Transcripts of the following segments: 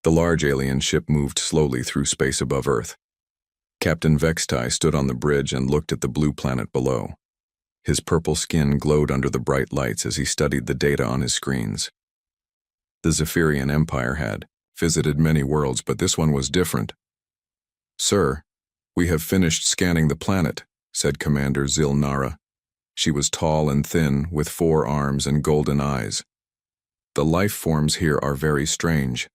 The large alien ship moved slowly through space above Earth. Captain Vextai stood on the bridge and looked at the blue planet below. His purple skin glowed under the bright lights as he studied the data on his screens. The Zephyrian Empire had visited many worlds, but this one was different. "Sir, we have finished scanning the planet," said Commander Zilnara. She was tall and thin, with 4 arms and golden eyes. "The life forms here are very strange."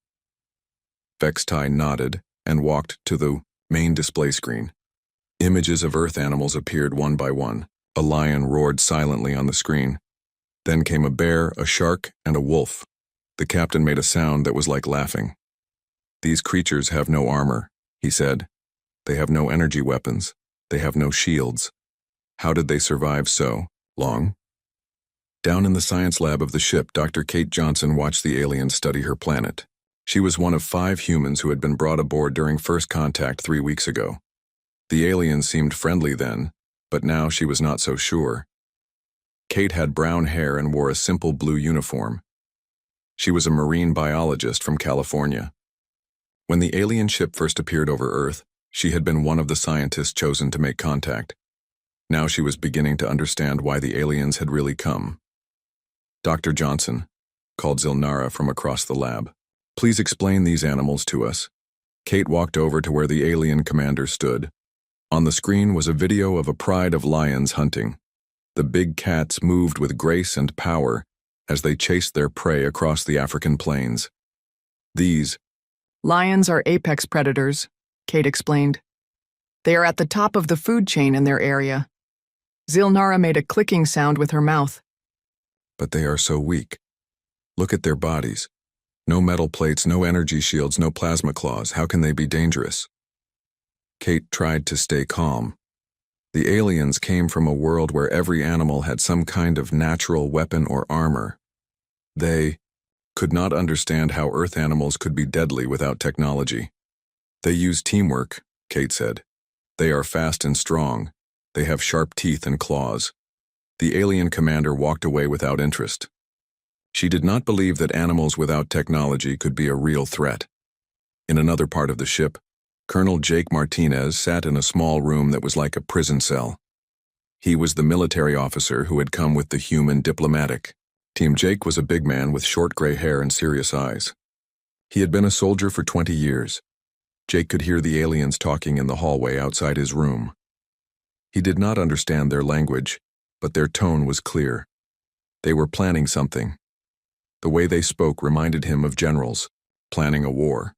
Vextai nodded and walked to the main display screen. Images of Earth animals appeared one by one. A lion roared silently on the screen. Then came a bear, a shark, and a wolf. The captain made a sound that was like laughing. "These creatures have no armor," he said. "They have no energy weapons. They have no shields. How did they survive so long?" Down in the science lab of the ship, Dr. Kate Johnson watched the aliens study her planet. She was one of 5 humans who had been brought aboard during first contact 3 weeks ago. The aliens seemed friendly then, but now she was not so sure. Kate had brown hair and wore a simple blue uniform. She was a marine biologist from California. When the alien ship first appeared over Earth, she had been one of the scientists chosen to make contact. Now she was beginning to understand why the aliens had really come. "Dr. Johnson," called Zilnara from across the lab, "please explain these animals to us." Kate walked over to where the alien commander stood. On the screen was a video of a pride of lions hunting. The big cats moved with grace and power as they chased their prey across the African plains. "These Lions are apex predators," Kate explained. "They are at the top of the food chain in their area." Zilnara made a clicking sound with her mouth. "But they are so weak. Look at their bodies. No metal plates, no energy shields, no plasma claws. How can they be dangerous?" Kate tried to stay calm. The aliens came from a world where every animal had some kind of natural weapon or armor. They could not understand how Earth animals could be deadly without technology. "They use teamwork," Kate said. "They are fast and strong. They have sharp teeth and claws." The alien commander walked away without interest. She did not believe that animals without technology could be a real threat. In another part of the ship, Colonel Jake Martinez sat in a small room that was like a prison cell. He was the military officer who had come with the human diplomatic. Team Jake was a big man with short gray hair and serious eyes. He had been a soldier for 20 years. Jake could hear the aliens talking in the hallway outside his room. He did not understand their language, but their tone was clear. They were planning something. The way they spoke reminded him of generals planning a war.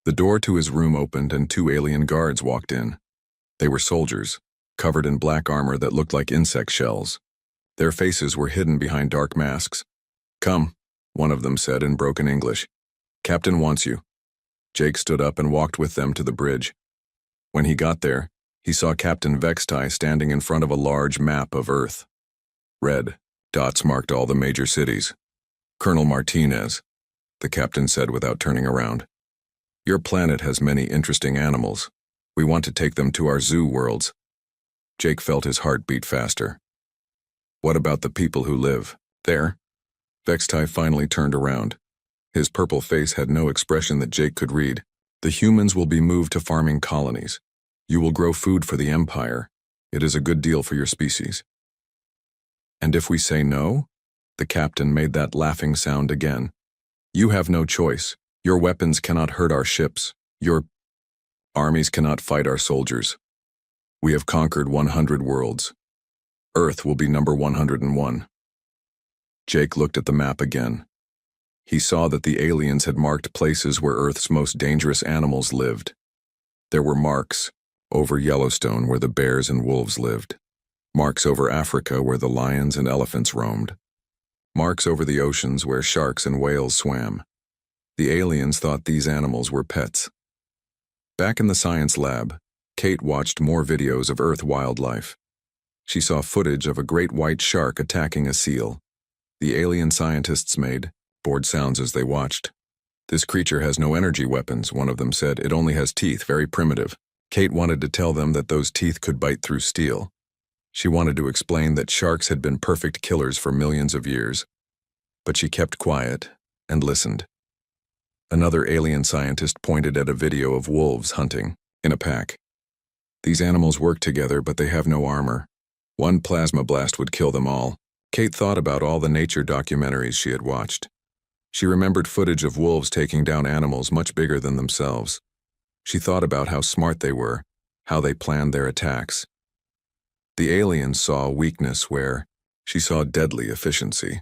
The door to his room opened and 2 alien guards walked in. They were soldiers, covered in black armor that looked like insect shells. Their faces were hidden behind dark masks. "Come," one of them said in broken English. "Captain wants you." Jake stood up and walked with them to the bridge. When he got there, he saw Captain Vextai standing in front of a large map of Earth. Red dots marked all the major cities. "Colonel Martinez," the captain said without turning around. "Your planet has many interesting animals. We want to take them to our zoo worlds." Jake felt his heart beat faster. "What about the people who live there?" Vextai finally turned around. His purple face had no expression that Jake could read. "The humans will be moved to farming colonies. You will grow food for the Empire. It is a good deal for your species." "And if we say no?" The captain made that laughing sound again. "You have no choice. Your weapons cannot hurt our ships. Your armies cannot fight our soldiers. We have conquered 100 worlds. Earth will be number 101. Jake looked at the map again. He saw that the aliens had marked places where Earth's most dangerous animals lived. There were marks over Yellowstone where the bears and wolves lived. Marks over Africa where the lions and elephants roamed. Marks over the oceans where sharks and whales swam. The aliens thought these animals were pets. Back in the science lab, Kate watched more videos of Earth wildlife. She saw footage of a great white shark attacking a seal. The alien scientists made bored sounds as they watched. "This creature has no energy weapons," one of them said. "It only has teeth, very primitive." Kate wanted to tell them that those teeth could bite through steel. She wanted to explain that sharks had been perfect killers for millions of years. But she kept quiet and listened. Another alien scientist pointed at a video of wolves hunting in a pack. These animals work together, but they have no armor. One plasma blast would kill them all. Kate thought about all the nature documentaries she had watched. She remembered footage of wolves taking down animals much bigger than themselves. She thought about how smart they were, how they planned their attacks. The aliens saw weakness where she saw deadly efficiency.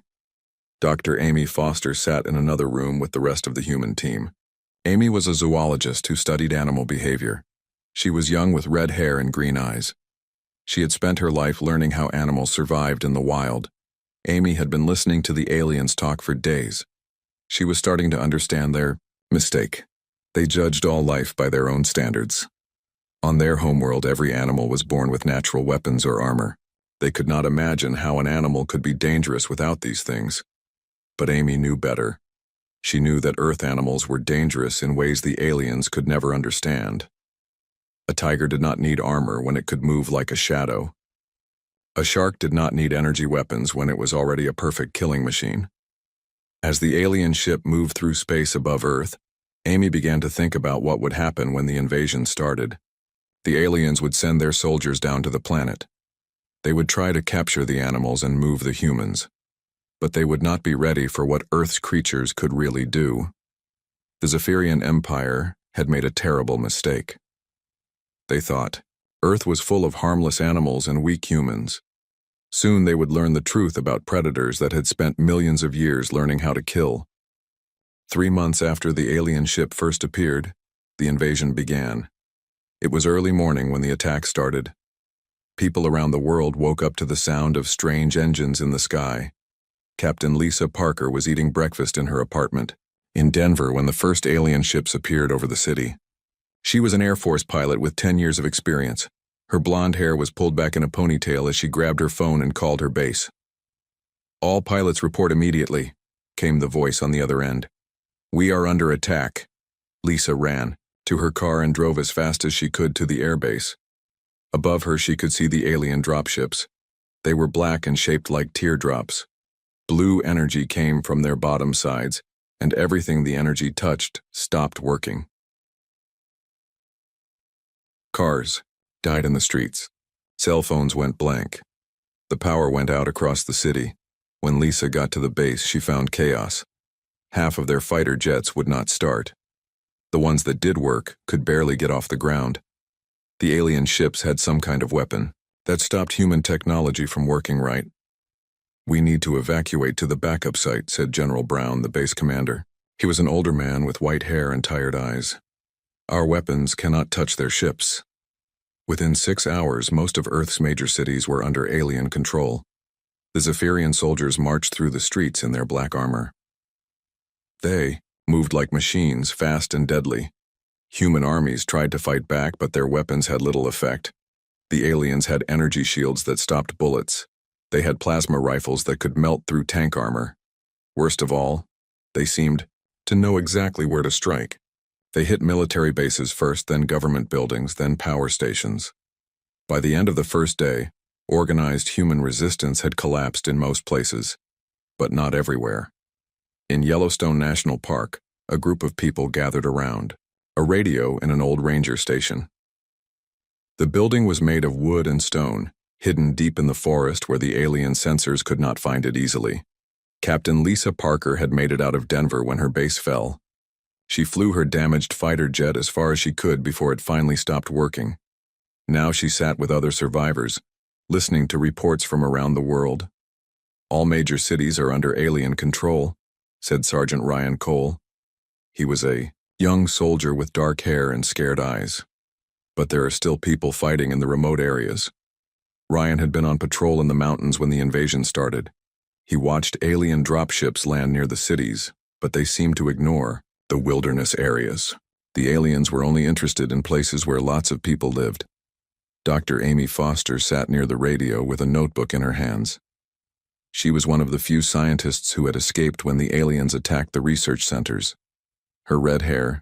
Dr. Amy Foster sat in another room with the rest of the human team. Amy was a zoologist who studied animal behavior. She was young with red hair and green eyes. She had spent her life learning how animals survived in the wild. Amy had been listening to the aliens talk for days. She was starting to understand their mistake. They judged all life by their own standards. On their homeworld, every animal was born with natural weapons or armor. They could not imagine how an animal could be dangerous without these things. But Amy knew better. She knew that Earth animals were dangerous in ways the aliens could never understand. A tiger did not need armor when it could move like a shadow. A shark did not need energy weapons when it was already a perfect killing machine. As the alien ship moved through space above Earth, Amy began to think about what would happen when the invasion started. The aliens would send their soldiers down to the planet. They would try to capture the animals and move the humans. But they would not be ready for what Earth's creatures could really do. The Zephyrian Empire had made a terrible mistake. They thought Earth was full of harmless animals and weak humans. Soon they would learn the truth about predators that had spent millions of years learning how to kill. 3 months after the alien ship first appeared, the invasion began. It was early morning when the attack started. People around the world woke up to the sound of strange engines in the sky. Captain Lisa Parker was eating breakfast in her apartment in Denver when the first alien ships appeared over the city. She was an Air Force pilot with 10 years of experience. Her blonde hair was pulled back in a ponytail as she grabbed her phone and called her base. "All pilots report immediately," came the voice on the other end. "We are under attack." Lisa ran to her car and drove as fast as she could to the airbase. Above her she could see the alien dropships. They were black and shaped like teardrops. Blue energy came from their bottom sides, and everything the energy touched stopped working. Cars died in the streets. Cell phones went blank. The power went out across the city. When Lisa got to the base, she found chaos. Half of their fighter jets would not start. The ones that did work could barely get off the ground. The alien ships had some kind of weapon that stopped human technology from working right. "We need to evacuate to the backup site," said General Brown, the base commander. He was an older man with white hair and tired eyes. "Our weapons cannot touch their ships." Within 6 hours, most of Earth's major cities were under alien control. The Zephyrian soldiers marched through the streets in their black armor. They moved like machines, fast and deadly. Human armies tried to fight back, but their weapons had little effect. The aliens had energy shields that stopped bullets. They had plasma rifles that could melt through tank armor. Worst of all, they seemed to know exactly where to strike. They hit military bases first, then government buildings, then power stations. By the end of the first day, organized human resistance had collapsed in most places, but not everywhere. In Yellowstone National Park, a group of people gathered around a radio in an old ranger station. The building was made of wood and stone, hidden deep in the forest where the alien sensors could not find it easily. Captain Lisa Parker had made it out of Denver when her base fell. She flew her damaged fighter jet as far as she could before it finally stopped working. Now she sat with other survivors, listening to reports from around the world. "All major cities are under alien control," said Sergeant Ryan Cole. He was a young soldier with dark hair and scared eyes. "But there are still people fighting in the remote areas." Ryan had been on patrol in the mountains when the invasion started. He watched alien dropships land near the cities, but they seemed to ignore the wilderness areas. The aliens were only interested in places where lots of people lived. Dr. Amy Foster sat near the radio with a notebook in her hands. She was one of the few scientists who had escaped when the aliens attacked the research centers. Her red hair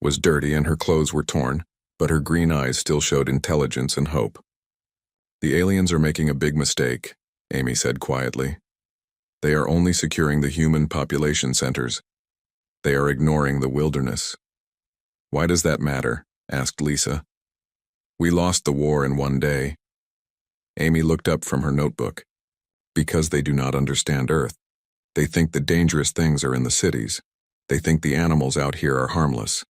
was dirty and her clothes were torn, but her green eyes still showed intelligence and hope. "The aliens are making a big mistake," Amy said quietly. "They are only securing the human population centers. They are ignoring the wilderness. Why does that matter? Asked Lisa. We lost the war in one day. Amy looked up from her notebook. Because they do not understand Earth. They think the dangerous things are in the cities. They think the animals out here are harmless.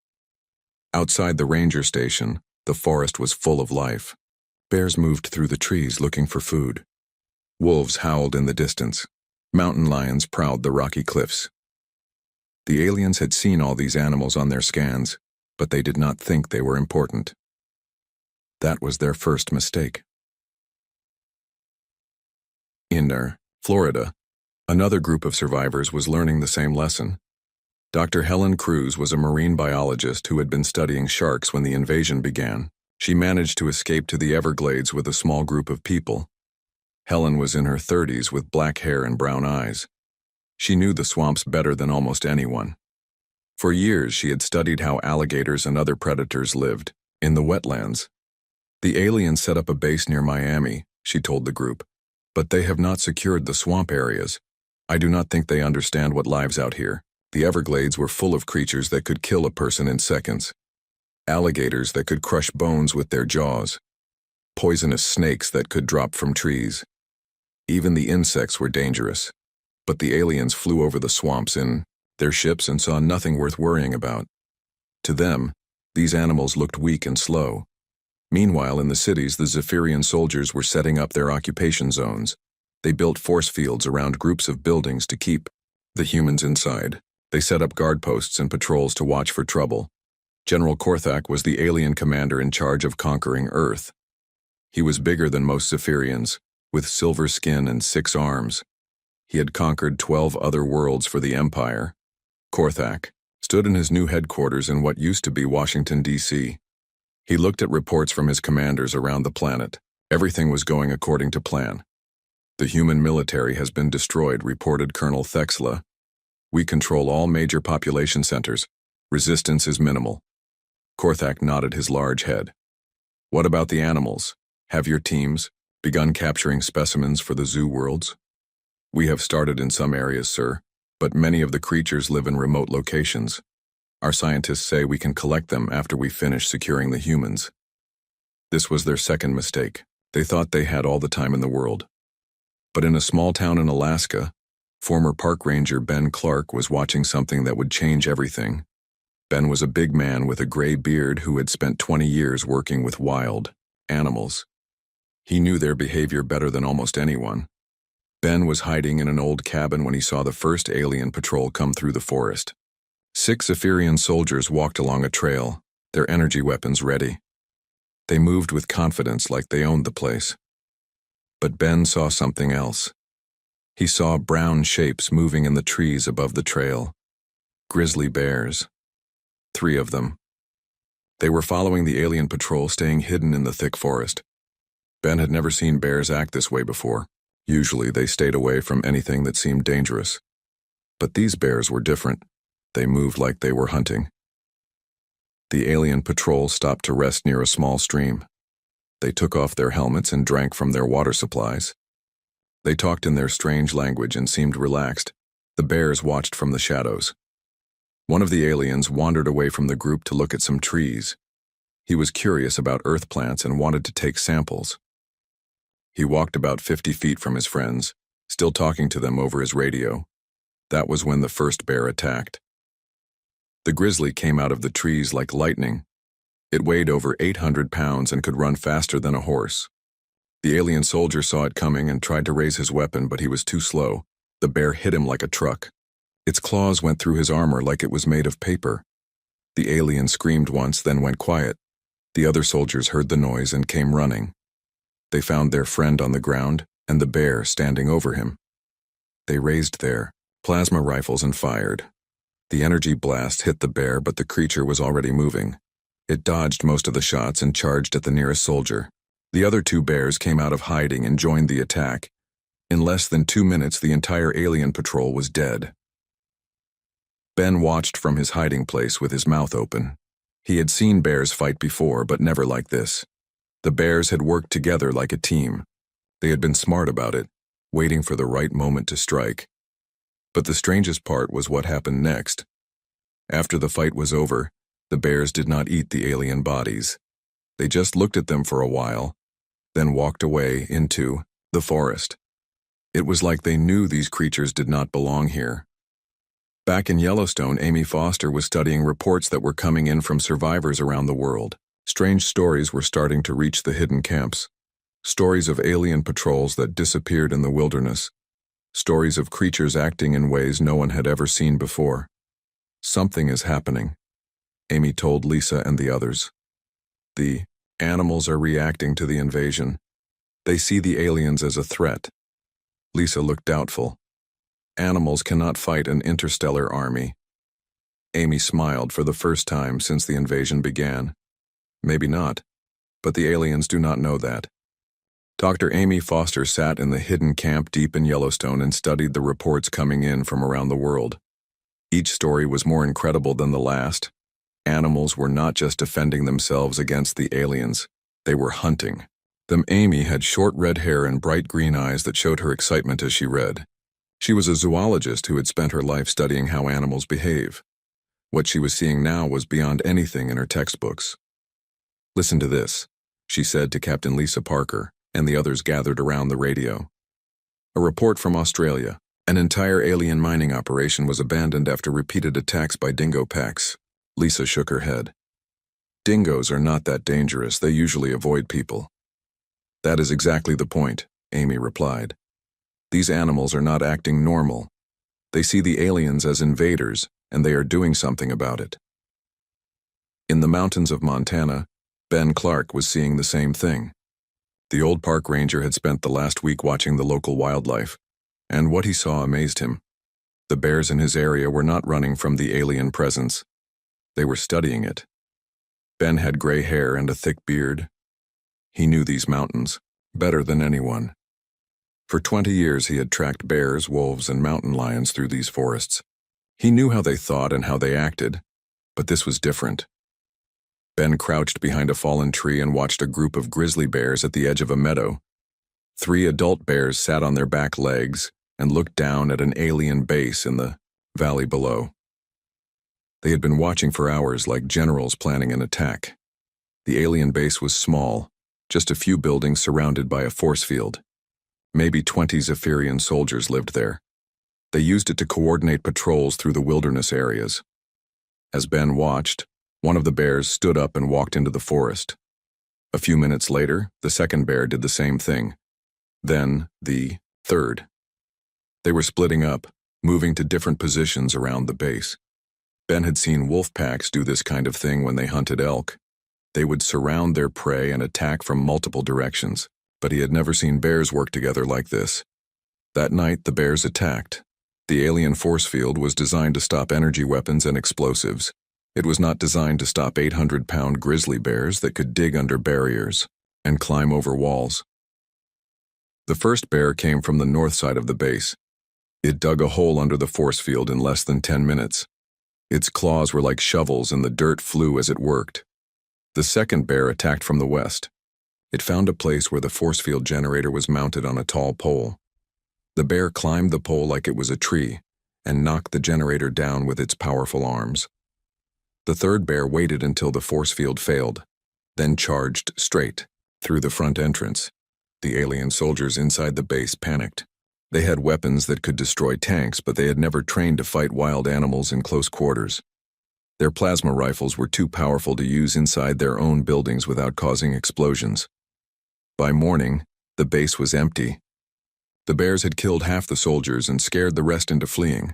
Outside the ranger station, the forest was full of life. Bears moved through the trees looking for food. Wolves howled in the distance. Mountain lions prowled the rocky cliffs. The aliens had seen all these animals on their scans, but they did not think they were important. That was their first mistake. In Florida, another group of survivors was learning the same lesson. Dr. Helen Cruz was a marine biologist who had been studying sharks when the invasion began. She managed to escape to the Everglades with a small group of people. Helen was in her 30s with black hair and brown eyes. She knew the swamps better than almost anyone. For years, she had studied how alligators and other predators lived, in the wetlands. The aliens set up a base near Miami, she told the group, but they have not secured the swamp areas. I do not think they understand what lives out here. The Everglades were full of creatures that could kill a person in seconds. Alligators that could crush bones with their jaws. Poisonous snakes that could drop from trees. Even the insects were dangerous. But the aliens flew over the swamps in their ships and saw nothing worth worrying about. To them, these animals looked weak and slow. Meanwhile, in the cities, the Zephyrian soldiers were setting up their occupation zones. They built force fields around groups of buildings to keep the humans inside. They set up guard posts and patrols to watch for trouble. General Korthak was the alien commander in charge of conquering Earth. He was bigger than most Zephyrians, with silver skin and 6 arms. He had conquered 12 other worlds for the Empire. Korthak stood in his new headquarters in what used to be Washington, D.C. He looked at reports from his commanders around the planet. Everything was going according to plan. The human military has been destroyed, reported Colonel Thexla. We control all major population centers. Resistance is minimal. Korthak nodded his large head. What about the animals? Have your teams begun capturing specimens for the zoo worlds? We have started in some areas, sir, but many of the creatures live in remote locations. Our scientists say we can collect them after we finish securing the humans. This was their second mistake. They thought they had all the time in the world. But in a small town in Alaska, former park ranger Ben Clark was watching something that would change everything. Ben was a big man with a gray beard who had spent 20 years working with wild animals. He knew their behavior better than almost anyone. Ben was hiding in an old cabin when he saw the first alien patrol come through the forest. 6 Zephyrian soldiers walked along a trail, their energy weapons ready. They moved with confidence like they owned the place. But Ben saw something else. He saw brown shapes moving in the trees above the trail. Grizzly bears. 3 of them. They were following the alien patrol, staying hidden in the thick forest. Ben had never seen bears act this way before. Usually they stayed away from anything that seemed dangerous. But these bears were different. They moved like they were hunting. The alien patrol stopped to rest near a small stream. They took off their helmets and drank from their water supplies. They talked in their strange language and seemed relaxed. The bears watched from the shadows. One of the aliens wandered away from the group to look at some trees. He was curious about earth plants and wanted to take samples. He walked about 50 feet from his friends, still talking to them over his radio. That was when the first bear attacked. The grizzly came out of the trees like lightning. It weighed over 800 pounds and could run faster than a horse. The alien soldier saw it coming and tried to raise his weapon, but he was too slow. The bear hit him like a truck. Its claws went through his armor like it was made of paper. The alien screamed once, then went quiet. The other soldiers heard the noise and came running. They found their friend on the ground and the bear standing over him. They raised their plasma rifles and fired. The energy blast hit the bear, but the creature was already moving. It dodged most of the shots and charged at the nearest soldier. The other 2 bears came out of hiding and joined the attack. In less than 2 minutes, the entire alien patrol was dead. Ben watched from his hiding place with his mouth open. He had seen bears fight before, but never like this. The bears had worked together like a team. They had been smart about it, waiting for the right moment to strike. But the strangest part was what happened next. After the fight was over, the bears did not eat the alien bodies. They just looked at them for a while, then walked away into the forest. It was like they knew these creatures did not belong here. Back in Yellowstone, Amy Foster was studying reports that were coming in from survivors around the world. Strange stories were starting to reach the hidden camps. Stories of alien patrols that disappeared in the wilderness. Stories of creatures acting in ways no one had ever seen before. Something is happening, Amy told Lisa and the others. The animals are reacting to the invasion. They see the aliens as a threat. Lisa looked doubtful. Animals cannot fight an interstellar army. Amy smiled for the first time since the invasion began. Maybe not, but the aliens do not know that. Dr. Amy Foster sat in the hidden camp deep in Yellowstone and studied the reports coming in from around the world. Each story was more incredible than the last. Animals were not just defending themselves against the aliens, they were hunting them. Amy had short red hair and bright green eyes that showed her excitement as she read. She was a zoologist who had spent her life studying how animals behave. What she was seeing now was beyond anything in her textbooks. "Listen to this," she said to Captain Lisa Parker, and the others gathered around the radio. "A report from Australia. An entire alien mining operation was abandoned after repeated attacks by dingo packs." Lisa shook her head. "Dingoes are not that dangerous. They usually avoid people." "That is exactly the point," Amy replied. "These animals are not acting normal. They see the aliens as invaders, and they are doing something about it." In the mountains of Montana, Ben Clark was seeing the same thing. The old park ranger had spent the last week watching the local wildlife, and what he saw amazed him. The bears in his area were not running from the alien presence. They were studying it. Ben had gray hair and a thick beard. He knew these mountains better than anyone. For 20 years he had tracked bears, wolves, and mountain lions through these forests. He knew how they thought and how they acted, but this was different. Ben crouched behind a fallen tree and watched a group of grizzly bears at the edge of a meadow. 3 adult bears sat on their back legs and looked down at an alien base in the valley below. They had been watching for hours like generals planning an attack. The alien base was small, just a few buildings surrounded by a force field. Maybe 20 Zephyrian soldiers lived there. They used it to coordinate patrols through the wilderness areas. As Ben watched, one of the bears stood up and walked into the forest. A few minutes later, the second bear did the same thing. Then, the third. They were splitting up, moving to different positions around the base. Ben had seen wolf packs do this kind of thing when they hunted elk. They would surround their prey and attack from multiple directions, but he had never seen bears work together like this. That night, the bears attacked. The alien force field was designed to stop energy weapons and explosives. It was not designed to stop 800-pound grizzly bears that could dig under barriers and climb over walls. The first bear came from the north side of the base. It dug a hole under the force field in less than 10 minutes. Its claws were like shovels and the dirt flew as it worked. The second bear attacked from the west. It found a place where the force field generator was mounted on a tall pole. The bear climbed the pole like it was a tree and knocked the generator down with its powerful arms. The third bear waited until the force field failed, then charged straight through the front entrance. The alien soldiers inside the base panicked. They had weapons that could destroy tanks, but they had never trained to fight wild animals in close quarters. Their plasma rifles were too powerful to use inside their own buildings without causing explosions. By morning, the base was empty. The bears had killed half the soldiers and scared the rest into fleeing.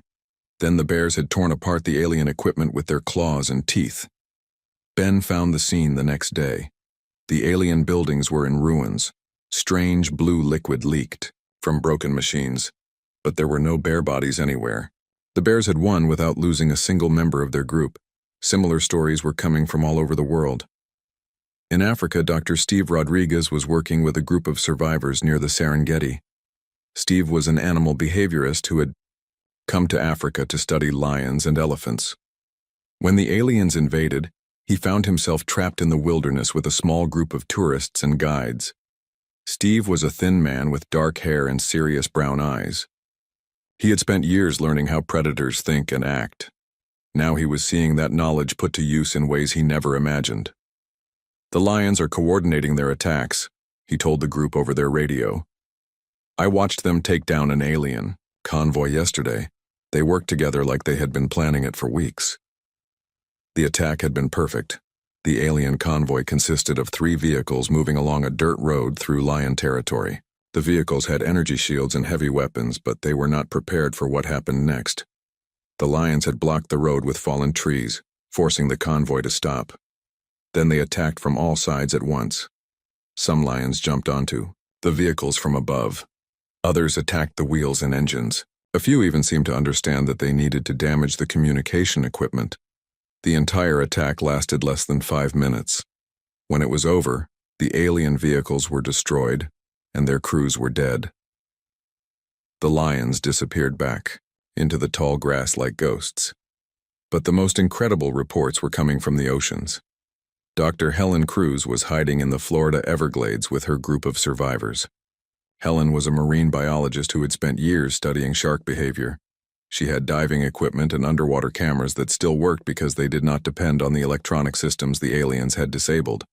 Then the bears had torn apart the alien equipment with their claws and teeth. Ben found the scene the next day. The alien buildings were in ruins. Strange blue liquid leaked from broken machines, but there were no bear bodies anywhere. The bears had won without losing a single member of their group. Similar stories were coming from all over the world. In Africa, Dr. Steve Rodriguez was working with a group of survivors near the Serengeti. Steve was an animal behaviorist who had come to Africa to study lions and elephants. When the aliens invaded, he found himself trapped in the wilderness with a small group of tourists and guides. Steve was a thin man with dark hair and serious brown eyes. He had spent years learning how predators think and act. Now he was seeing that knowledge put to use in ways he never imagined. "The Lions are coordinating their attacks," he told the group over their radio. "I watched them take down an alien convoy yesterday. They worked together like they had been planning it for weeks." The attack had been perfect. The alien convoy consisted of 3 vehicles moving along a dirt road through Lion territory. The vehicles had energy shields and heavy weapons, but they were not prepared for what happened next. The Lions had blocked the road with fallen trees, forcing the convoy to stop. Then they attacked from all sides at once. Some Lions jumped onto the vehicles from above. Others attacked the wheels and engines. A few even seemed to understand that they needed to damage the communication equipment. The entire attack lasted less than 5 minutes. When it was over, the alien vehicles were destroyed, and their crews were dead. The Lions disappeared back into the tall grass like ghosts. But the most incredible reports were coming from the oceans. Dr. Helen Cruz was hiding in the Florida Everglades with her group of survivors. Helen was a marine biologist who had spent years studying shark behavior. She had diving equipment and underwater cameras that still worked because they did not depend on the electronic systems the aliens had disabled.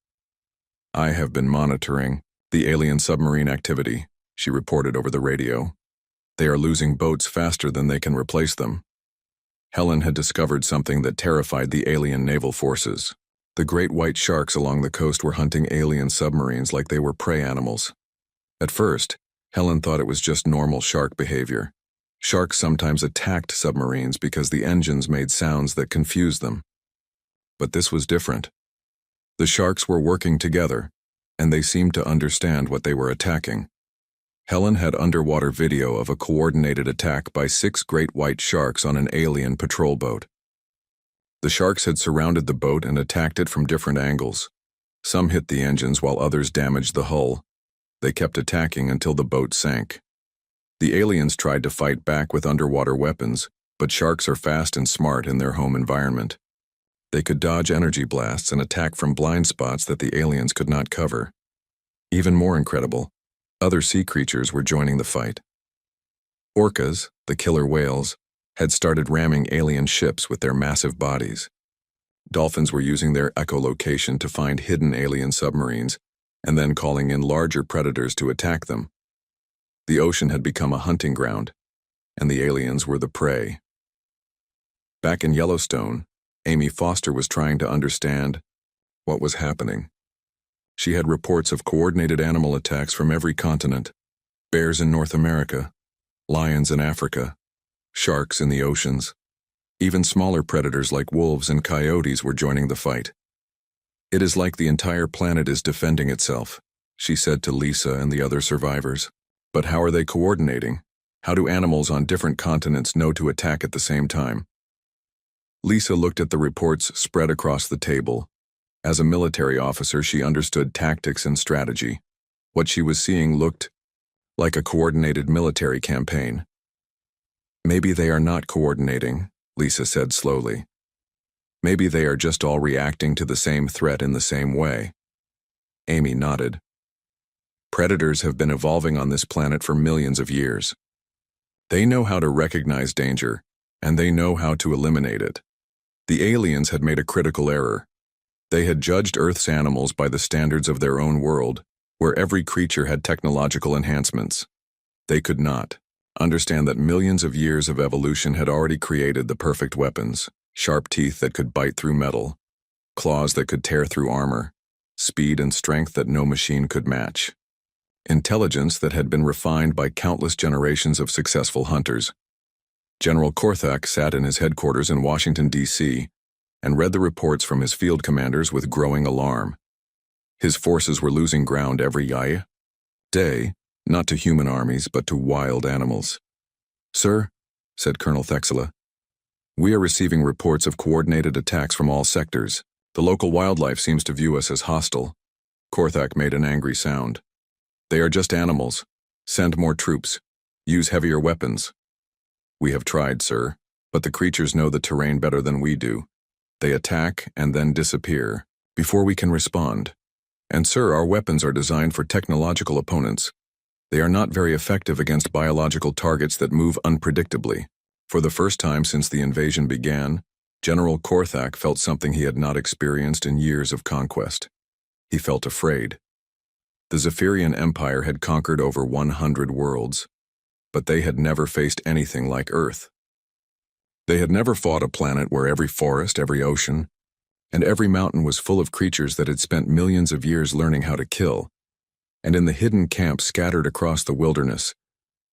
"I have been monitoring the alien submarine activity," she reported over the radio. "They are losing boats faster than they can replace them." Helen had discovered something that terrified the alien naval forces. The great white sharks along the coast were hunting alien submarines like they were prey animals. At first, Helen thought it was just normal shark behavior. Sharks sometimes attacked submarines because the engines made sounds that confused them. But this was different. The sharks were working together, and they seemed to understand what they were attacking. Helen had underwater video of a coordinated attack by 6 great white sharks on an alien patrol boat. The sharks had surrounded the boat and attacked it from different angles. Some hit the engines while others damaged the hull. They kept attacking until the boat sank. The aliens tried to fight back with underwater weapons, but sharks are fast and smart in their home environment. They could dodge energy blasts and attack from blind spots that the aliens could not cover. Even more incredible, other sea creatures were joining the fight. Orcas, the killer whales, had started ramming alien ships with their massive bodies. Dolphins were using their echolocation to find hidden alien submarines, and then calling in larger predators to attack them. The ocean had become a hunting ground, and the aliens were the prey. Back in Yellowstone, Amy Foster was trying to understand what was happening. She had reports of coordinated animal attacks from every continent: bears in North America, lions in Africa, sharks in the oceans. Even smaller predators like wolves and coyotes were joining the fight. "It is like the entire planet is defending itself," she said to Lisa and the other survivors. "But how are they coordinating? How do animals on different continents know to attack at the same time?" Lisa looked at the reports spread across the table. As a military officer, she understood tactics and strategy. What she was seeing looked like a coordinated military campaign. "Maybe they are not coordinating," Lisa said slowly. "Maybe they are just all reacting to the same threat in the same way." Amy nodded. "Predators have been evolving on this planet for millions of years. They know how to recognize danger, and they know how to eliminate it. The aliens had made a critical error. They had judged Earth's animals by the standards of their own world, where every creature had technological enhancements. They could not understand that millions of years of evolution had already created the perfect weapons: sharp teeth that could bite through metal, claws that could tear through armor, speed and strength that no machine could match, intelligence that had been refined by countless generations of successful hunters. General Korthak sat in his headquarters in Washington, D.C., and read the reports from his field commanders with growing alarm. His forces were losing ground every day, not to human armies, but to wild animals. "Sir," said Colonel Thexela, "we are receiving reports of coordinated attacks from all sectors. The local wildlife seems to view us as hostile." Korthak made an angry sound. "They are just animals. Send more troops. Use heavier weapons." "We have tried, sir, but the creatures know the terrain better than we do. They attack and then disappear before we can respond. And sir, our weapons are designed for technological opponents. They are not very effective against biological targets that move unpredictably. For the first time since the invasion began, General Korthak felt something he had not experienced in years of conquest. He felt afraid. The Zephyrian Empire had conquered over 100 worlds, but they had never faced anything like Earth. They had never fought a planet where every forest, every ocean, and every mountain was full of creatures that had spent millions of years learning how to kill. And in the hidden camps scattered across the wilderness,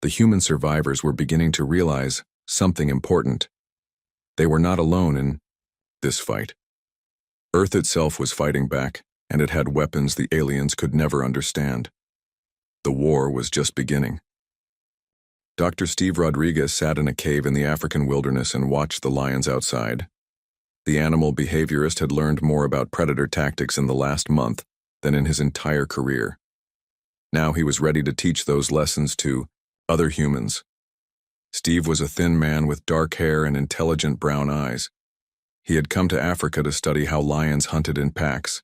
the human survivors were beginning to realize something important. They were not alone in this fight. Earth itself was fighting back, and it had weapons the aliens could never understand. The war was just beginning. Dr. Steve Rodriguez sat in a cave in the African wilderness and watched the lions outside. The animal behaviorist had learned more about predator tactics in the last month than in his entire career. Now he was ready to teach those lessons to other humans. Steve was a thin man with dark hair and intelligent brown eyes. He had come to Africa to study how lions hunted in packs.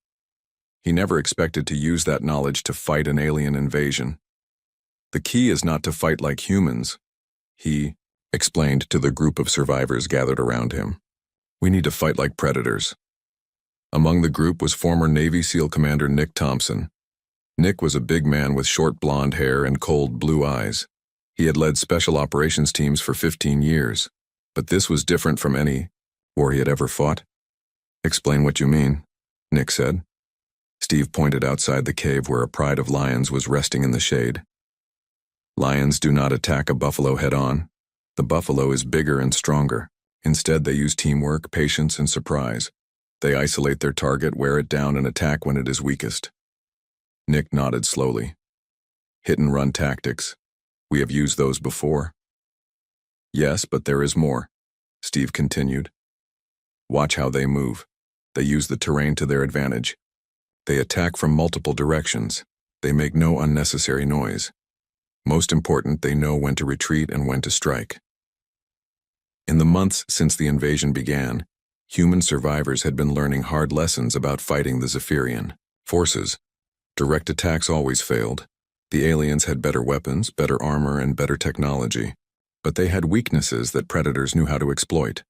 He never expected to use that knowledge to fight an alien invasion. The key is not to fight like humans, he explained to the group of survivors gathered around him. We need to fight like predators. Among the group was former Navy SEAL Commander Nick Thompson. Nick was a big man with short blonde hair and cold blue eyes. He had led special operations teams for 15 years, but this was different from any war he had ever fought. Explain what you mean, Nick said. Steve pointed outside the cave where a pride of lions was resting in the shade. Lions do not attack a buffalo head-on. The buffalo is bigger and stronger. Instead, they use teamwork, patience, and surprise. They isolate their target, wear it down, and attack when it is weakest. Nick nodded slowly. Hit-and-run tactics. We have used those before. Yes, but there is more, Steve continued. Watch how they move. They use the terrain to their advantage. They attack from multiple directions. They make no unnecessary noise. Most important, they know when to retreat and when to strike. In the months since the invasion began, human survivors had been learning hard lessons about fighting the Zephyrian forces. Direct attacks always failed. The aliens had better weapons, better armor, and better technology, but they had weaknesses that predators knew how to exploit.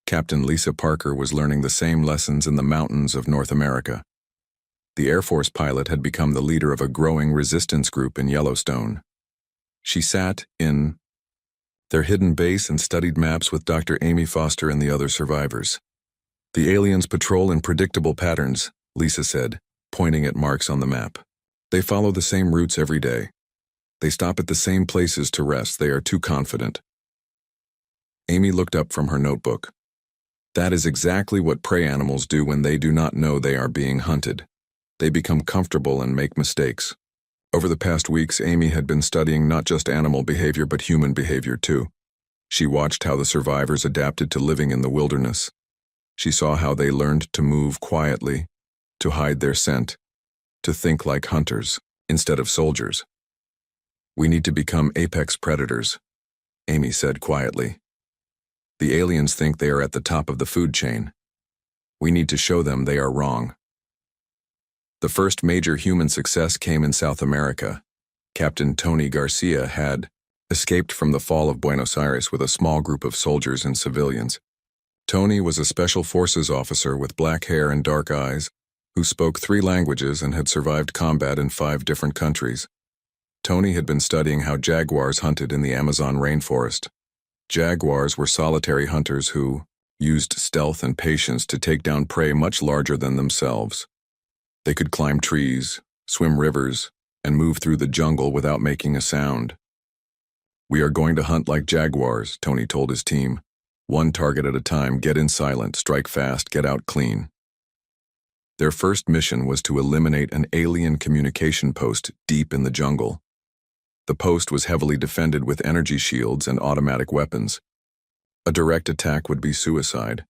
Captain Lisa Parker was learning the same lessons in the mountains of North America. The Air Force pilot had become the leader of a growing resistance group in Yellowstone. She sat in their hidden base and studied maps with Dr. Amy Foster and the other survivors. The aliens patrol in predictable patterns, Lisa said, pointing at marks on the map. They follow the same routes every day. They stop at the same places to rest. They are too confident. Amy looked up from her notebook. That is exactly what prey animals do when they do not know they are being hunted. They become comfortable and make mistakes. Over the past weeks, Amy had been studying not just animal behavior but human behavior too. She watched how the survivors adapted to living in the wilderness. She saw how they learned to move quietly, to hide their scent, to think like hunters instead of soldiers. We need to become apex predators, Amy said quietly. The aliens think they are at the top of the food chain. We need to show them they are wrong. The first major human success came in South America. Captain Tony Garcia had escaped from the fall of Buenos Aires with a small group of soldiers and civilians. Tony was a special forces officer with black hair and dark eyes, who spoke 3 languages and had survived combat in 5 different countries. Tony had been studying how jaguars hunted in the Amazon rainforest. Jaguars were solitary hunters who used stealth and patience to take down prey much larger than themselves. They could climb trees, swim rivers, and move through the jungle without making a sound. We are going to hunt like jaguars, Tony told his team. 1 target at a time, get in silent, strike fast, get out clean. Their first mission was to eliminate an alien communication post deep in the jungle. The post was heavily defended with energy shields and automatic weapons. A direct attack would be suicide.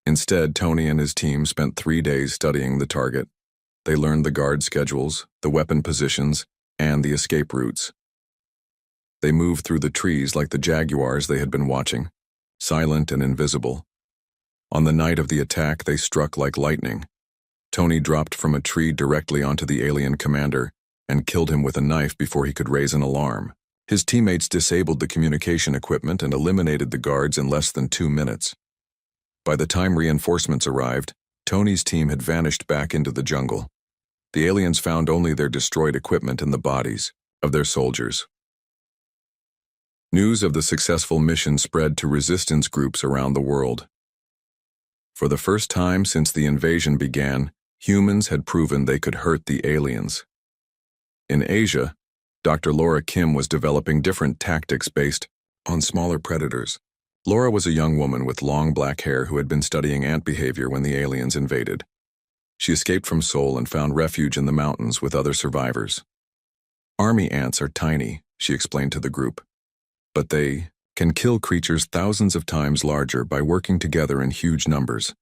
Instead, Tony and his team spent 3 days studying the target. They learned the guard schedules, the weapon positions, and the escape routes. They moved through the trees like the jaguars they had been watching, silent and invisible. On the night of the attack, they struck like lightning. Tony dropped from a tree directly onto the alien commander and killed him with a knife before he could raise an alarm. His teammates disabled the communication equipment and eliminated the guards in less than 2 minutes. By the time reinforcements arrived, Tony's team had vanished back into the jungle. The aliens found only their destroyed equipment and the bodies of their soldiers. News of the successful mission spread to resistance groups around the world. For the first time since the invasion began, humans had proven they could hurt the aliens. In Asia, Dr. Laura Kim was developing different tactics based on smaller predators. Laura was a young woman with long black hair who had been studying ant behavior when the aliens invaded. She escaped from Seoul and found refuge in the mountains with other survivors. Army ants are tiny, she explained to the group, but they can kill creatures thousands of times larger by working together in huge numbers.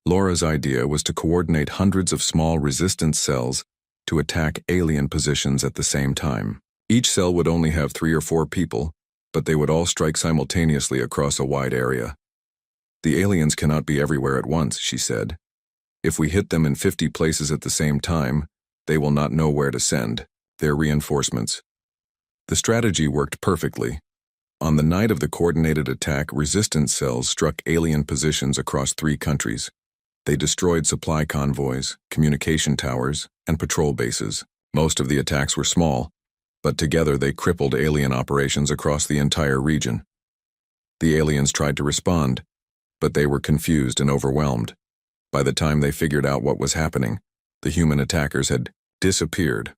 Laura's idea was to coordinate hundreds of small resistance cells to attack alien positions at the same time. Each cell would only have 3 or 4 people, but they would all strike simultaneously across a wide area. The aliens cannot be everywhere at once, she said. If we hit them in 50 places at the same time, they will not know where to send their reinforcements. The strategy worked perfectly. On the night of the coordinated attack, resistance cells struck alien positions across 3 countries. They destroyed supply convoys, communication towers, and patrol bases. Most of the attacks were small, but together they crippled alien operations across the entire region. The aliens tried to respond, but they were confused and overwhelmed. By the time they figured out what was happening, the human attackers had disappeared.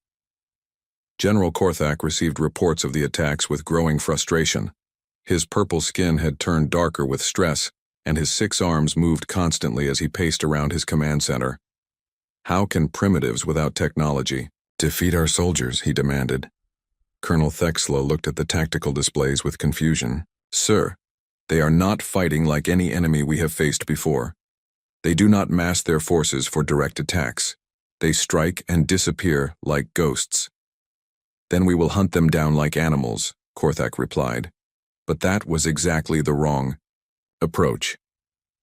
General Korthak received reports of the attacks with growing frustration. His purple skin had turned darker with stress, and his 6 arms moved constantly as he paced around his command center. How can primitives without technology defeat our soldiers, he demanded. Colonel Thexla looked at the tactical displays with confusion. Sir, they are not fighting like any enemy we have faced before. They do not mass their forces for direct attacks. They strike and disappear like ghosts. Then we will hunt them down like animals, Korthak replied. But that was exactly the wrong approach.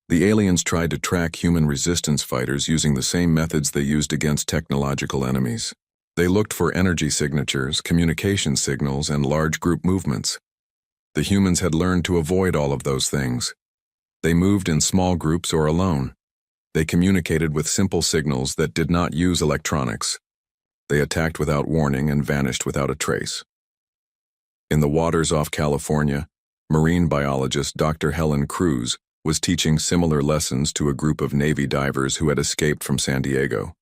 The aliens tried to track human resistance fighters using the same methods they used against technological enemies. They looked for energy signatures, communication signals, and large group movements. The humans had learned to avoid all of those things. They moved in small groups or alone. They communicated with simple signals that did not use electronics. They attacked without warning and vanished without a trace. In the waters off California, marine biologist Dr. Helen Cruz was teaching similar lessons to a group of Navy divers who had escaped from San Diego.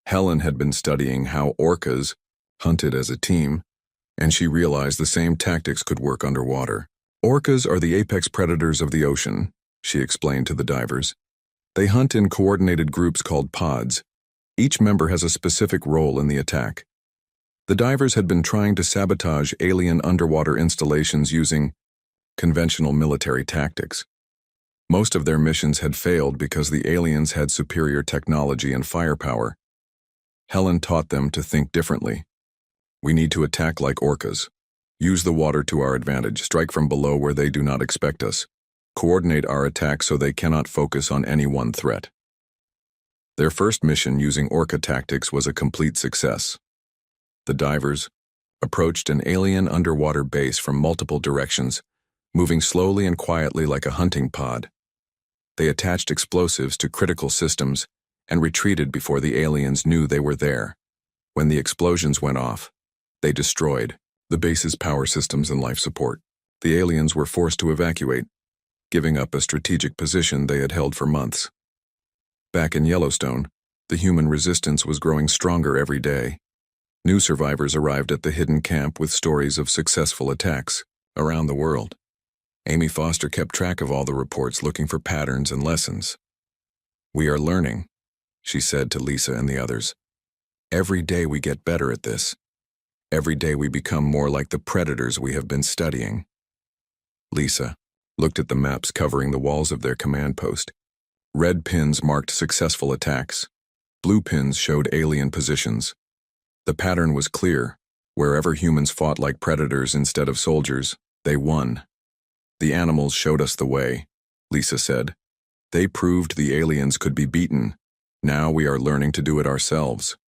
Helen had been studying how orcas hunted as a team, and she realized the same tactics could work underwater. Orcas are the apex predators of the ocean, she explained to the divers. They hunt in coordinated groups called pods. Each member has a specific role in the attack. The divers had been trying to sabotage alien underwater installations using conventional military tactics. Most of their missions had failed because the aliens had superior technology and firepower. Helen taught them to think differently. We need to attack like orcas. Use the water to our advantage, strike from below where they do not expect us. Coordinate our attack so they cannot focus on any one threat. Their first mission using orca tactics was a complete success. The divers approached an alien underwater base from multiple directions, moving slowly and quietly like a hunting pod. They attached explosives to critical systems and retreated before the aliens knew they were there. When the explosions went off, they destroyed the base's power systems and life support. The aliens were forced to evacuate, giving up a strategic position they had held for months. Back in Yellowstone, the human resistance was growing stronger every day. New survivors arrived at the hidden camp with stories of successful attacks around the world. Amy Foster kept track of all the reports, looking for patterns and lessons. We are learning, she said to Lisa and the others. Every day we get better at this. Every day we become more like the predators we have been studying. Lisa looked at the maps covering the walls of their command post. Red pins marked successful attacks. Blue pins showed alien positions. The pattern was clear. Wherever humans fought like predators instead of soldiers, they won. The animals showed us the way, Lisa said. They proved the aliens could be beaten. Now we are learning to do it ourselves.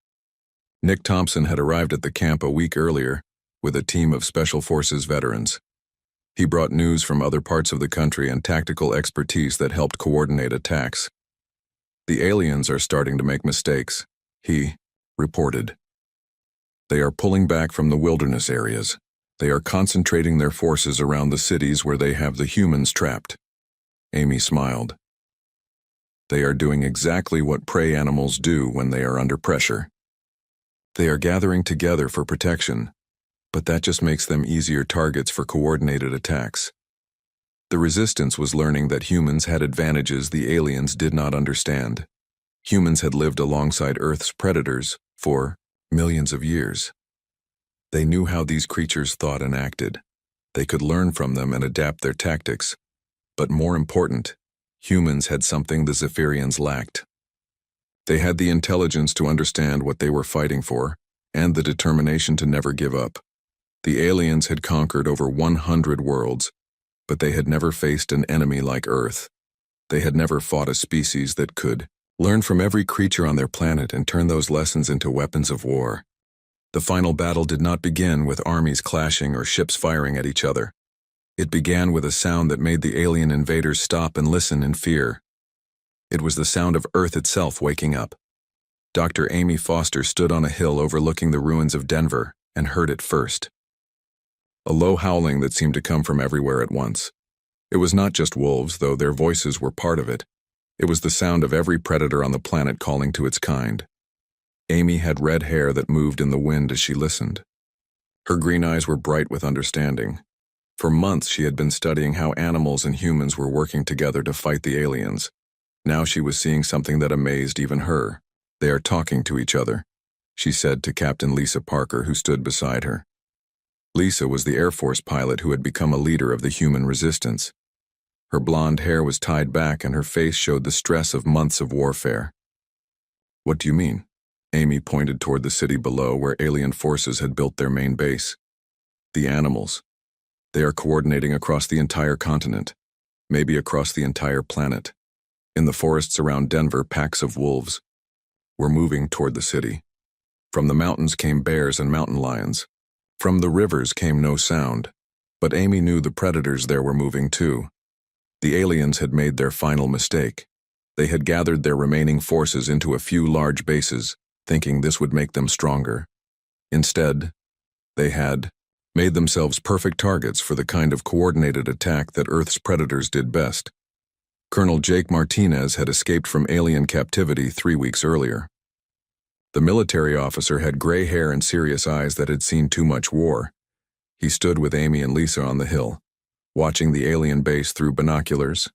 Nick Thompson had arrived at the camp a week earlier with a team of Special Forces veterans. He brought news from other parts of the country and tactical expertise that helped coordinate attacks. The aliens are starting to make mistakes, he reported. They are pulling back from the wilderness areas. They are concentrating their forces around the cities where they have the humans trapped. Amy smiled. They are doing exactly what prey animals do when they are under pressure. They are gathering together for protection, but that just makes them easier targets for coordinated attacks. The resistance was learning that humans had advantages the aliens did not understand. Humans had lived alongside Earth's predators for millions of years. They knew how these creatures thought and acted. They could learn from them and adapt their tactics. But more important, humans had something the Zephyrians lacked. They had the intelligence to understand what they were fighting for, and the determination to never give up. The aliens had conquered over 100 worlds, but they had never faced an enemy like Earth. They had never fought a species that could learn from every creature on their planet and turn those lessons into weapons of war. The final battle did not begin with armies clashing or ships firing at each other. It began with a sound that made the alien invaders stop and listen in fear. It was the sound of Earth itself waking up. Dr. Amy Foster stood on a hill overlooking the ruins of Denver and heard it first. A low howling that seemed to come from everywhere at once. It was not just wolves, though their voices were part of it. It was the sound of every predator on the planet calling to its kind. Amy had red hair that moved in the wind as she listened. Her green eyes were bright with understanding. For months she had been studying how animals and humans were working together to fight the aliens. Now she was seeing something that amazed even her. They are talking to each other, she said to Captain Lisa Parker, who stood beside her. Lisa was the Air Force pilot who had become a leader of the human resistance. Her blonde hair was tied back and her face showed the stress of months of warfare. What do you mean? Amy pointed toward the city below where alien forces had built their main base. The animals. They are coordinating across the entire continent, maybe across the entire planet. In the forests around Denver, packs of wolves were moving toward the city. From the mountains came bears and mountain lions. From the rivers came no sound, but Amy knew the predators there were moving too. The aliens had made their final mistake. They had gathered their remaining forces into a few large bases, thinking this would make them stronger. Instead, they had made themselves perfect targets for the kind of coordinated attack that Earth's predators did best. Colonel Jake Martinez had escaped from alien captivity 3 weeks earlier. The military officer had gray hair and serious eyes that had seen too much war. He stood with Amy and Lisa on the hill, watching the alien base through binoculars.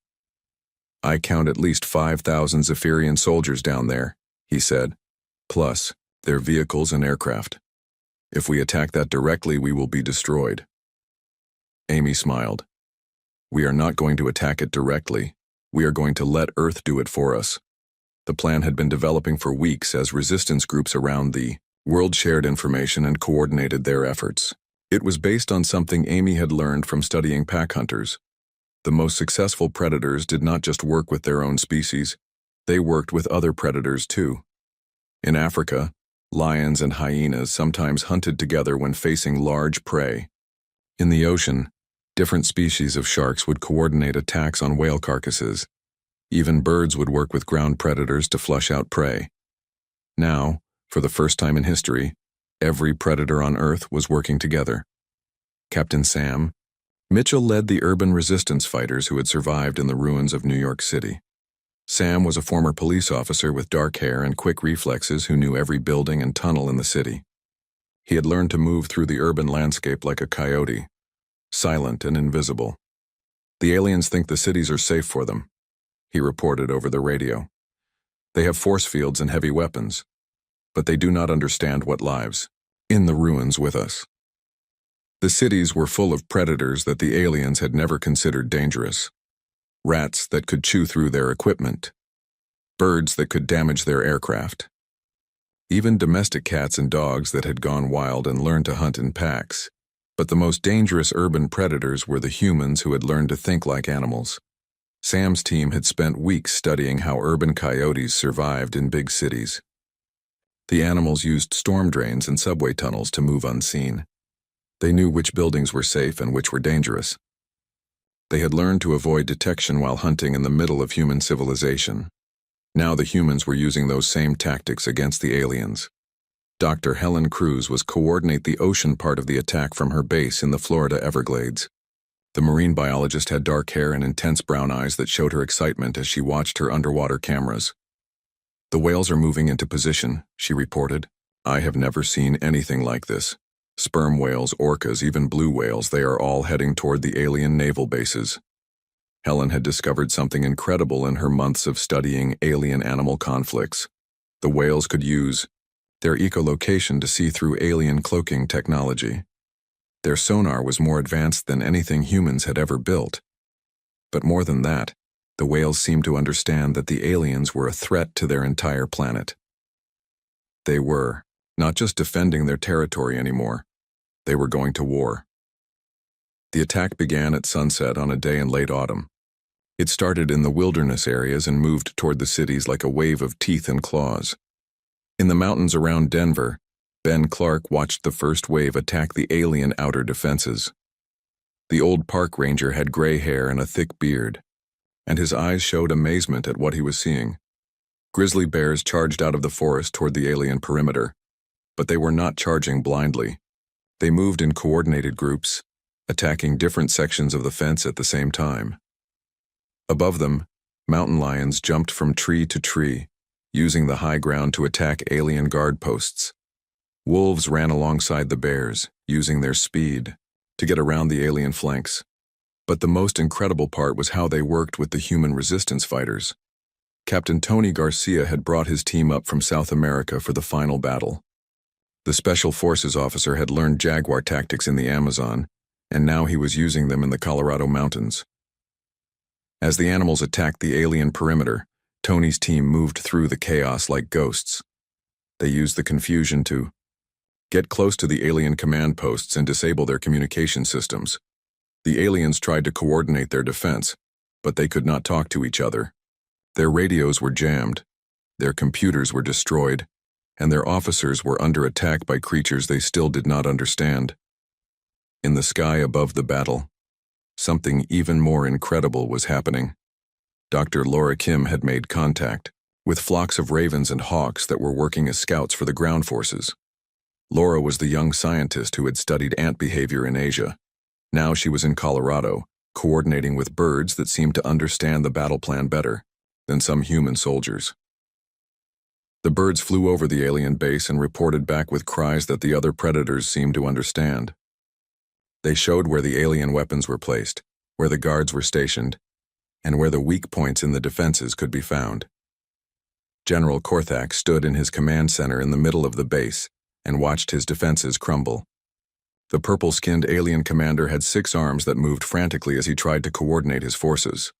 I count at least 5,000 Zephyrian soldiers down there, he said, plus their vehicles and aircraft. If we attack that directly, we will be destroyed. Amy smiled. We are not going to attack it directly. We are going to let Earth do it for us. The plan had been developing for weeks as resistance groups around the world shared information and coordinated their efforts. It was based on something Amy had learned from studying pack hunters. The most successful predators did not just work with their own species, they worked with other predators too. In Africa, lions and hyenas sometimes hunted together when facing large prey. In the ocean, different species of sharks would coordinate attacks on whale carcasses. Even birds would work with ground predators to flush out prey. Now, for the first time in history, every predator on Earth was working together. Captain Sam Mitchell led the urban resistance fighters who had survived in the ruins of New York City. Sam was a former police officer with dark hair and quick reflexes who knew every building and tunnel in the city. He had learned to move through the urban landscape like a coyote, silent and invisible. The aliens think the cities are safe for them, he reported over the radio. They have force fields and heavy weapons, but they do not understand what lives in the ruins with us. The cities were full of predators that the aliens had never considered dangerous. Rats that could chew through their equipment, birds that could damage their aircraft, even domestic cats and dogs that had gone wild and learned to hunt in packs. But the most dangerous urban predators were the humans who had learned to think like animals. Sam's team had spent weeks studying how urban coyotes survived in big cities. The animals used storm drains and subway tunnels to move unseen. They knew which buildings were safe and which were dangerous. They had learned to avoid detection while hunting in the middle of human civilization. Now the humans were using those same tactics against the aliens. Dr. Helen Cruz was coordinate the ocean part of the attack from her base in the Florida Everglades. The marine biologist had dark hair and intense brown eyes that showed her excitement as she watched her underwater cameras. "The whales are moving into position," she reported. "I have never seen anything like this. Sperm whales, orcas, even blue whales, they are all heading toward the alien naval bases." Helen had discovered something incredible in her months of studying alien animal conflicts. The whales could use their echolocation to see through alien cloaking technology. Their sonar was more advanced than anything humans had ever built. But more than that, the whales seemed to understand that the aliens were a threat to their entire planet. They were not just defending their territory anymore, they were going to war. The attack began at sunset on a day in late autumn. It started in the wilderness areas and moved toward the cities like a wave of teeth and claws. In the mountains around Denver, Ben Clark watched the first wave attack the alien outer defenses. The old park ranger had gray hair and a thick beard, and his eyes showed amazement at what he was seeing. Grizzly bears charged out of the forest toward the alien perimeter, but they were not charging blindly. They moved in coordinated groups, attacking different sections of the fence at the same time. Above them, mountain lions jumped from tree to tree, using the high ground to attack alien guard posts. Wolves ran alongside the bears, using their speed to get around the alien flanks. But the most incredible part was how they worked with the human resistance fighters. Captain Tony Garcia had brought his team up from South America for the final battle. The Special Forces officer had learned jaguar tactics in the Amazon, and now he was using them in the Colorado mountains. As the animals attacked the alien perimeter, Tony's team moved through the chaos like ghosts. They used the confusion to get close to the alien command posts and disable their communication systems. The aliens tried to coordinate their defense, but they could not talk to each other. Their radios were jammed, their computers were destroyed, and their officers were under attack by creatures they still did not understand. In the sky above the battle, something even more incredible was happening. Dr. Laura Kim had made contact with flocks of ravens and hawks that were working as scouts for the ground forces. Laura was the young scientist who had studied ant behavior in Asia. Now she was in Colorado, coordinating with birds that seemed to understand the battle plan better than some human soldiers. The birds flew over the alien base and reported back with cries that the other predators seemed to understand. They showed where the alien weapons were placed, where the guards were stationed, and where the weak points in the defenses could be found. General Korthak stood in his command center in the middle of the base and watched his defenses crumble. The purple-skinned alien commander had 6 arms that moved frantically as he tried to coordinate his forces.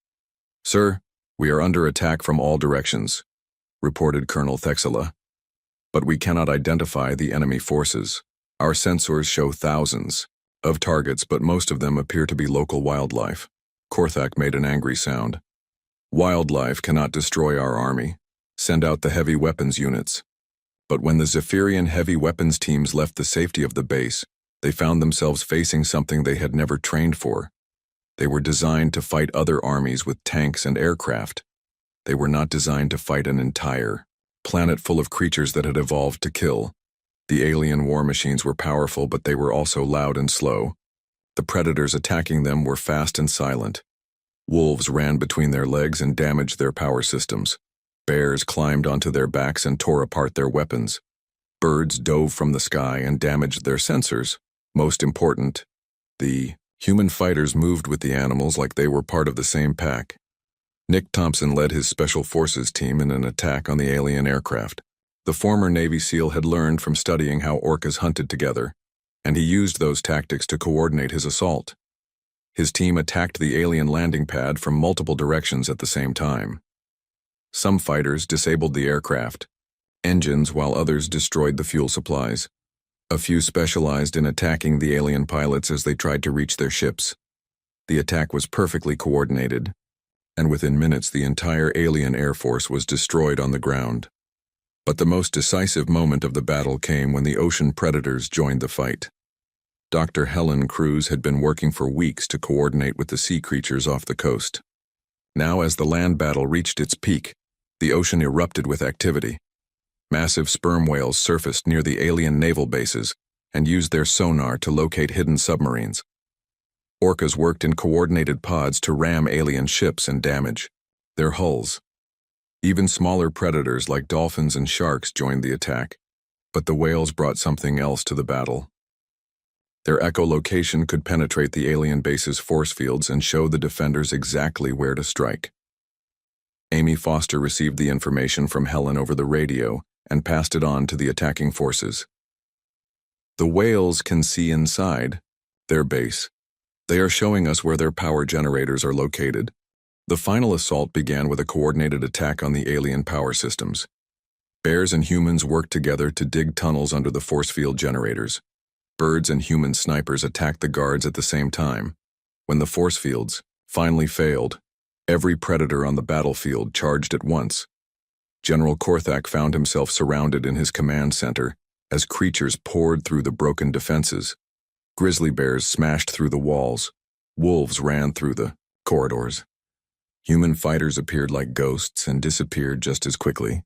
"Sir, we are under attack from all directions," reported Colonel Thexela. "But we cannot identify the enemy forces. Our sensors show thousands of targets, but most of them appear to be local wildlife." Korthak made an angry sound. "Wildlife cannot destroy our army. Send out the heavy weapons units." But when the Zephyrian heavy weapons teams left the safety of the base, they found themselves facing something they had never trained for. They were designed to fight other armies with tanks and aircraft. They were not designed to fight an entire planet full of creatures that had evolved to kill. The alien war machines were powerful, but they were also loud and slow. The predators attacking them were fast and silent. Wolves ran between their legs and damaged their power systems. Bears climbed onto their backs and tore apart their weapons. Birds dove from the sky and damaged their sensors. Most important, the human fighters moved with the animals like they were part of the same pack. Nick Thompson led his Special Forces team in an attack on the alien aircraft. The former Navy SEAL had learned from studying how orcas hunted together, and he used those tactics to coordinate his assault. His team attacked the alien landing pad from multiple directions at the same time. Some fighters disabled the aircraft engines while others destroyed the fuel supplies. A few specialized in attacking the alien pilots as they tried to reach their ships. The attack was perfectly coordinated, and within minutes the entire alien air force was destroyed on the ground. But the most decisive moment of the battle came when the ocean predators joined the fight. Dr. Helen crews had been working for weeks to coordinate with the sea creatures off the coast. Now, as the land battle reached its peak, the ocean erupted with activity. Massive sperm whales surfaced near the alien naval bases and used their sonar to locate hidden submarines. Orcas worked in coordinated pods to ram alien ships and damage their hulls. Even smaller predators like dolphins and sharks joined the attack, but the whales brought something else to the battle. Their echolocation could penetrate the alien base's force fields and show the defenders exactly where to strike. Amy Foster received the information from Helen over the radio and passed it on to the attacking forces. The whales can see inside their base. They are showing us where their power generators are located. The final assault began with a coordinated attack on the alien power systems. Bears and humans worked together to dig tunnels under the force field generators. Birds and human snipers attacked the guards at the same time. When the force fields finally failed, every predator on the battlefield charged at once. General Korthak found himself surrounded in his command center as creatures poured through the broken defenses. Grizzly bears smashed through the walls. Wolves ran through the corridors. Human fighters appeared like ghosts and disappeared just as quickly.